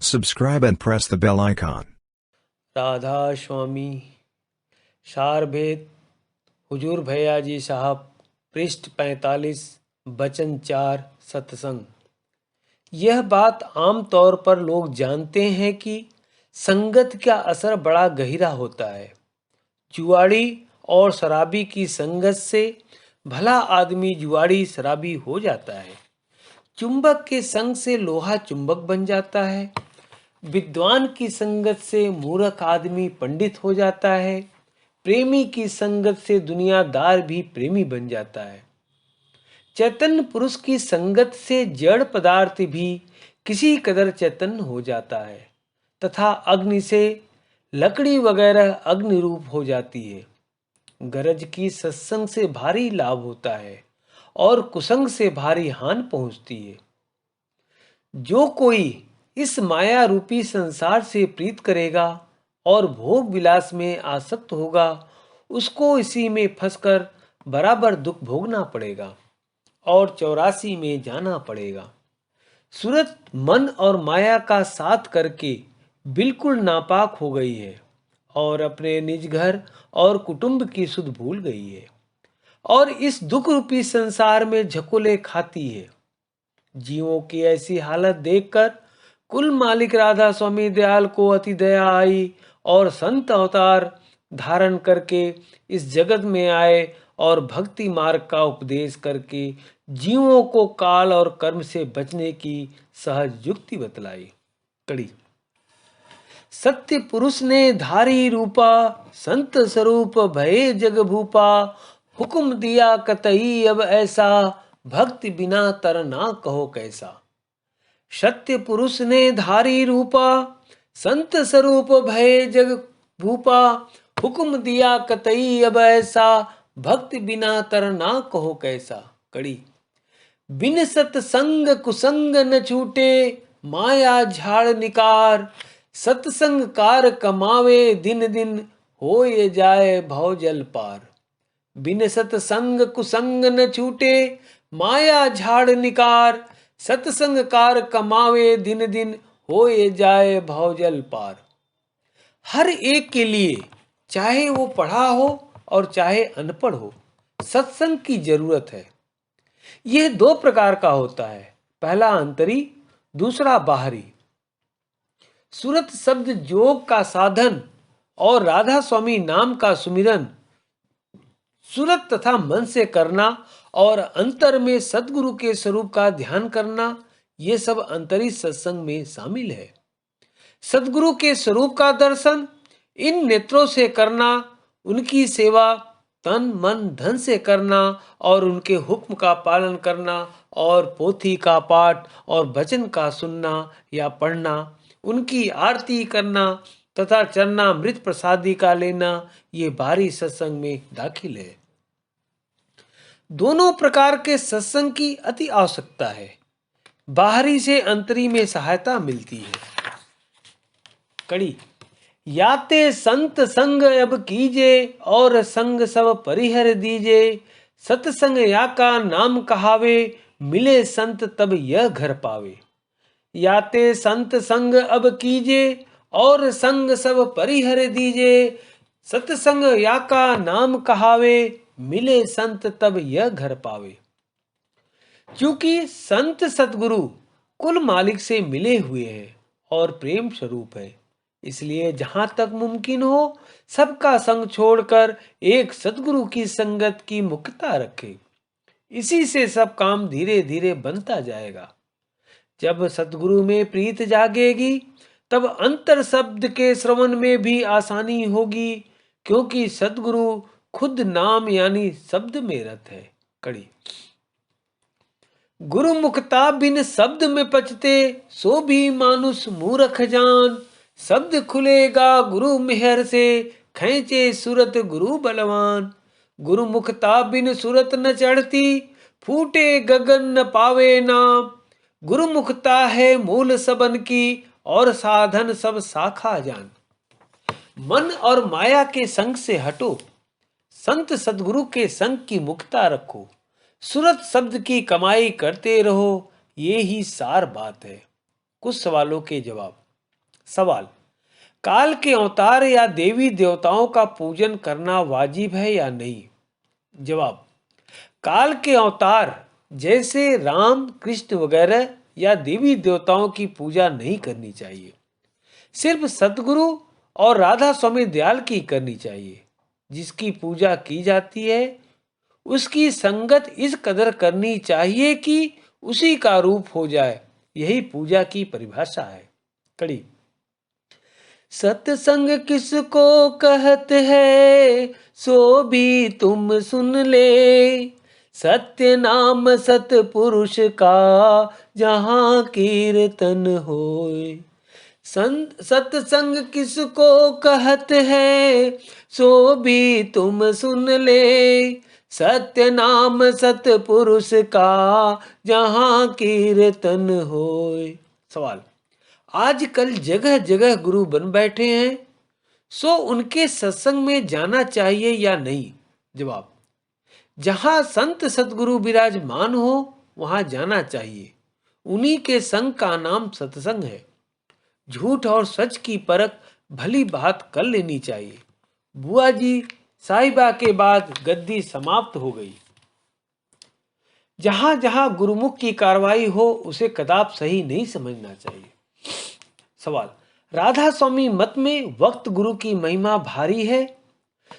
Subscribe and press the bell icon. Radha स्वामी सार भेद हुजूर भैया जी साहब पृष्ठ 45 वचन 4 सत्संग। यह बात आम तौर पर लोग जानते हैं कि संगत का असर बड़ा गहरा होता है। जुआड़ी और शराबी की संगत से भला आदमी जुआड़ी शराबी हो जाता है। चुंबक के संग से लोहा चुंबक बन जाता है। विद्वान की संगत से मूर्ख आदमी पंडित हो जाता है। प्रेमी की संगत से दुनियादार भी प्रेमी बन जाता है। चैतन्य पुरुष की संगत से जड़ पदार्थ भी किसी कदर चैतन्य हो जाता है तथा अग्नि से लकड़ी वगैरह अग्नि रूप हो जाती है। गरज की सत्संग से भारी लाभ होता है और कुसंग से भारी हानि पहुंचती है। जो कोई इस माया रूपी संसार से प्रीत करेगा और भोग विलास में आसक्त होगा, उसको इसी में फंसकर बराबर दुख भोगना पड़ेगा और 84 में जाना पड़ेगा। सूरत मन और माया का साथ करके बिल्कुल नापाक हो गई है और अपने निज घर और कुटुंब की सुध भूल गई है और इस दुख रूपी संसार में झकोले खाती है। जीवों की ऐसी हालत देखकर कुल मालिक राधा स्वामी दयाल को अति दया आई और संत अवतार धारण करके इस जगत में आए और भक्ति मार्ग का उपदेश करके जीवों को काल और कर्म से बचने की सहज युक्ति बतलाई। कड़ी सत्य पुरुष ने धारी रूपा, संत स्वरूप भये जग भूपा, हुक्म दिया कतई अब ऐसा, भक्ति बिना तर ना कहो कैसा। सत्य पुरुष ने धारी रूपा, संत स्वरूप भये जग भूपा, हुक्म दिया कतई अब ऐसा, भक्ति बिना तर ना कहो कैसा। कड़ी बिन सत्संग कुसंग न छूटे, माया झाड़ निकार, सत्संग कार कमावे दिन दिन, होए जाए भव जल पार। बिन सत्संग कुसंग न छूटे, माया झाड़ निकार, सत्संग कार कमावे दिन दिन, होए जाए भव जल पार। हर एक के लिए, चाहे वो पढ़ा हो और चाहे अनपढ़ हो, सत्संग की जरूरत है। यह दो प्रकार का होता है, पहला अंतरी, दूसरा बाहरी। सूरत शब्द योग का साधन और राधा स्वामी नाम का सुमिरन सूरत तथा मन से करना और अंतर में सदगुरु के स्वरूप का ध्यान करना, ये सब अंतरी सत्संग में शामिल है। सदगुरु के स्वरूप का दर्शन इन नेत्रों से करना, उनकी सेवा तन मन धन से करना और उनके हुक्म का पालन करना और पोथी का पाठ और वचन का सुनना या पढ़ना, उनकी आरती करना तथा चरणामृत प्रसादी का लेना, ये बाहरी सत्संग में दाखिल है। दोनों प्रकार के सत्संग की अति आवश्यकता है। बाहरी से अंतरी में सहायता मिलती है। कड़ी याते संत संग अब कीजे और संग सब परिहर दीजे, सत्संग या का नाम कहावे, मिले संत तब यह घर पावे। याते संत संग अब कीजे और संग सब परिहर दीजे, सत्संग या का नाम कहावे, मिले संत तब यह घर पावे। क्योंकि संत सतगुरु कुल मालिक से मिले हुए हैं और प्रेम स्वरूप है, इसलिए जहां तक मुमकिन हो सबका संग छोड़कर एक सतगुरु की संगत की मुख्यता रखे। इसी से सब काम धीरे धीरे बनता जाएगा। जब सतगुरु में प्रीत जागेगी तब अंतर शब्द के श्रवण में भी आसानी होगी, क्योंकि सतगुरु खुद नाम यानी शब्द में रत है। कड़ी गुरु मुखता बिन शब्द में पचते, सो भी मानुष मूर्ख जान, शब्द खुलेगा गुरु मेहर से, खैचे सूरत गुरु बलवान। गुरु मुखता बिन सूरत न चढ़ती, फूटे गगन न पावे नाम, गुरु मुखता है मूल सबन की, और साधन सब शाखा जान। मन और माया के संग से हटो, संत सदगुरु के संग की मुक्ता रखो, सूरत शब्द की कमाई करते रहो, ये ही सार बात है। कुछ सवालों के जवाब। सवाल, काल के अवतार या देवी देवताओं का पूजन करना वाजिब है या नहीं? जवाब, काल के अवतार जैसे राम, कृष्ण वगैरह या देवी देवताओं की पूजा नहीं करनी चाहिए। सिर्फ सतगुरु और राधा स्वामी दयाल की करनी चाहिए। जिसकी पूजा की जाती है उसकी संगत इस कदर करनी चाहिए कि उसी का रूप हो जाए। यही पूजा की परिभाषा है। कड़ी, सत्संग किसको कहत है सो भी तुम सुन ले, सत्य नाम सतपुरुष का जहाँ कीर्तन होए। सत्संग किसको कहत है सो भी तुम सुन ले, सत्य नाम सतपुरुष का जहाँ कीर्तन होए। सवाल, आजकल जगह जगह गुरु बन बैठे हैं, सो उनके सत्संग में जाना चाहिए या नहीं? जवाब, जहां संत सतगुरु विराजमान हो वहां जाना चाहिए। उन्हीं के संग का नाम सत्संग है। झूठ और सच की परख भली बात कर लेनी चाहिए। बुआ जी साहिबा के बाद गद्दी समाप्त हो गई। जहां जहां गुरुमुख की कार्रवाई हो उसे कदाप सही नहीं समझना चाहिए। सवाल, राधा स्वामी मत में वक्त गुरु की महिमा भारी है,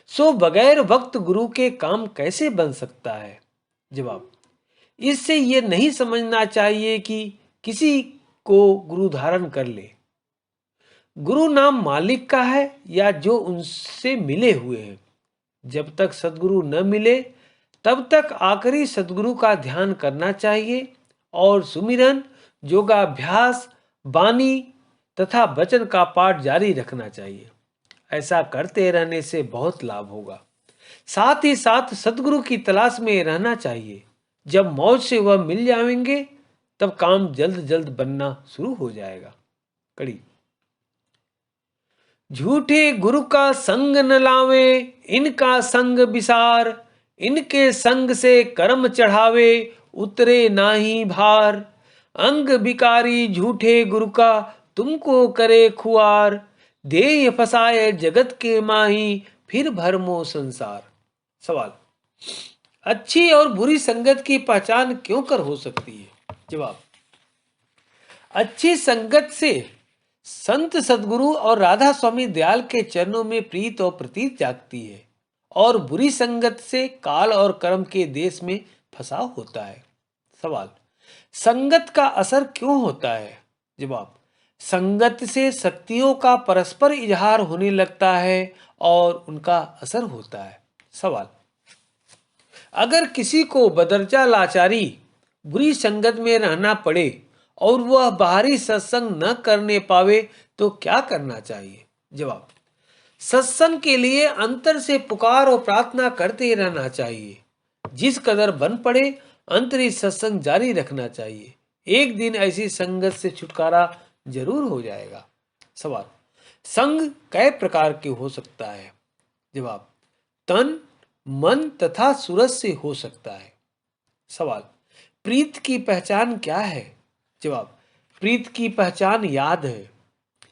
सो बगैर वक्त गुरु के काम कैसे बन सकता है? जवाब, इससे यह नहीं समझना चाहिए कि किसी को गुरु धारण कर ले। गुरु नाम मालिक का है या जो उनसे मिले हुए हैं। जब तक सदगुरु न मिले तब तक आखिरी सदगुरु का ध्यान करना चाहिए और सुमिरन, योगाभ्यास, वाणी तथा वचन का पाठ जारी रखना चाहिए। ऐसा करते रहने से बहुत लाभ होगा। साथ ही साथ सदगुरु की तलाश में रहना चाहिए। जब मौज से वह मिल जाएंगे तब काम जल्द जल्द बनना शुरू हो जाएगा। कड़ी, झूठे गुरु का संग न लावे, इनका संग विसार, इनके संग से कर्म चढ़ावे, उतरे नाही भार। अंग विकारी झूठे गुरु का तुमको करे खुआर, देह फसाए जगत के माही, फिर भरमो संसार। सवाल, अच्छी और बुरी संगत की पहचान क्यों कर हो सकती है? जवाब, अच्छी संगत से संत सदगुरु और राधा स्वामी दयाल के चरणों में प्रीत और प्रतीत जागती है और बुरी संगत से काल और कर्म के देश में फंसाव होता है। सवाल, संगत का असर क्यों होता है? जवाब, संगत से शक्तियों का परस्पर इजहार होने लगता है और उनका असर होता है। सवाल, अगर किसी को बदरजा लाचारी बुरी संगत में रहना पड़े और वह बाहरी सत्संग न करने पावे तो क्या करना चाहिए? जवाब, सत्संग के लिए अंतर से पुकार और प्रार्थना करते रहना चाहिए। जिस कदर बन पड़े अंतरी सत्संग जारी रखना चाहिए। एक दिन ऐसी संगत से छुटकारा जरूर हो जाएगा। सवाल, संग कई प्रकार के हो सकता है? जवाब, तन, मन तथा सूरज से हो सकता है। सवाल, प्रीत की पहचान क्या है? जवाब, प्रीत की पहचान याद है।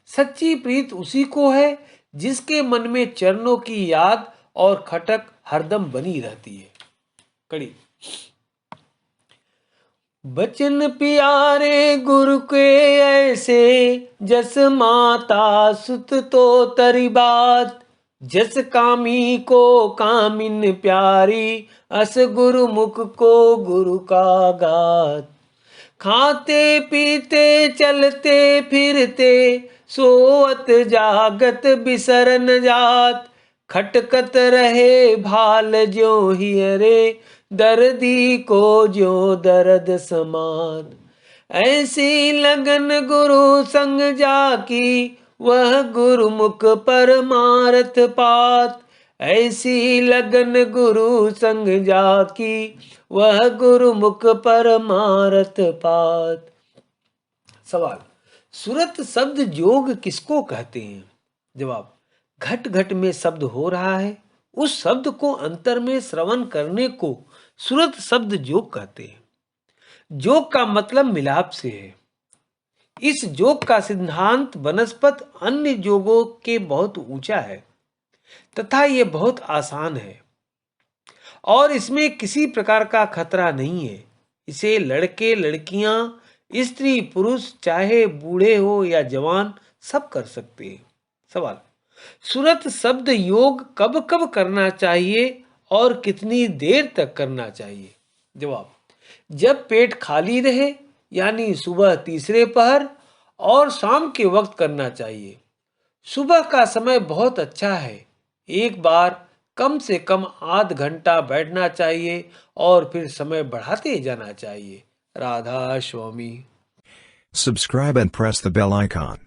सच्ची प्रीत उसी को है जिसके मन में चरणों की याद और खटक हरदम बनी रहती है। कड़ी, बचन प्यारे गुरु के ऐसे, जस माता सुत तो तरी बात, जस कामी को कामिन प्यारी, अस गुरु मुख को गुरु का गात। खाते पीते चलते फिरते, सोवत जागत बिसरन जात, खटकत रहे भाल ज्यों हियरे, दर्दी को ज्यों दर्द समात। ऐसी लगन गुरु संग जाकी, वह गुरुमुख परमारथ पात। ऐसी लगन गुरु संग जाकी, वह गुरुमुख परमारथ पात। सवाल, सुरत शब्द जोग किसको कहते हैं? जवाब, घट घट में शब्द हो रहा है उस शब्द को अंतर में श्रवण करने को सुरत शब्द जोग कहते हैं। जोग का मतलब मिलाप से है। इस योग का सिद्धांत वनस्पत अन्य योगों के बहुत ऊंचा है तथा ये बहुत आसान है और इसमें किसी प्रकार का खतरा नहीं है। इसे लड़के लड़कियां, स्त्री पुरुष, चाहे बूढ़े हो या जवान, सब कर सकते हैं। सवाल: सुरत शब्द योग कब कब करना चाहिए और कितनी देर तक करना चाहिए? जवाब: जब पेट खाली रहे, यानी सुबह तीसरे पहर और शाम के वक्त करना चाहिए। सुबह का समय बहुत अच्छा है। एक बार कम से कम आध घंटा बैठना चाहिए और फिर समय बढ़ाते जाना चाहिए। राधा स्वामी। Subscribe and press the bell icon.